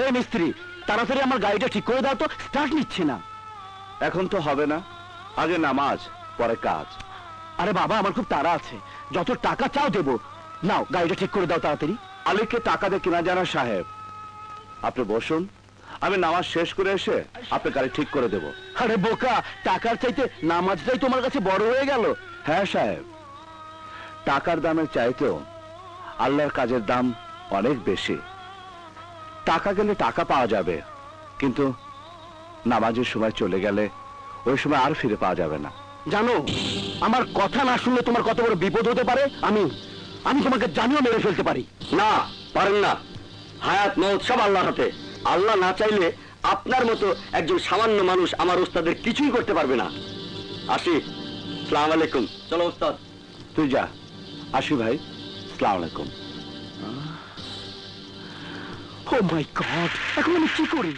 এই মিস্ত্রি, তাড়াতাড়ি আমার গাড়িটা ঠিক করে দাও তো, স্টার্ট নিচ্ছে না। এখন তো হবে না, আগে নামাজ পরে কাজ। আরে বাবা, আমার খুব তাড়া আছে, যত টাকা চাও দেবো। নাও গাড়িটা ঠিক করে দাও তাড়াতাড়ি। আলীকে টাকা দিয়ে কিনা জানা সাহেব, আপনি বসুন, আমি নামাজ শেষ করে এসে আপনার গাড়ি ঠিক করে দেব। আরে বোকা, টাকার চাইতে নামাজটাই তোমার কাছে বড় হয়ে গেল। হ্যাঁ সাহেব, টাকার দামের চাইতেও আল্লাহর কাজের দাম অনেক বেশি। টাকা গেলে টাকা পাওয়া যাবে, কিন্তু নামাজের সময় চলে গেলে ওই সময় আর ফিরে পাওয়া যাবে না। জানো, আমার কথা না শুনলে তোমার কত বড় বিপদ হতে পারে। আমি তোমাকে জানিও মেরে ফেলতে পারি। না, পারেন না। হায়াত মওত সব আল্লাহর হাতে। আল্লাহ না চাইলে আপনার মতো একজন সামান্য মানুষ আমার ওস্তাদের কিছুই করতে পারবে না। আসি, আসসালামু আলাইকুম। চলো ওস্তাদ। তুই যা। আসি ভাই, আসসালামু আলাইকুম। ও মাই গড, এখন আমি কি করি?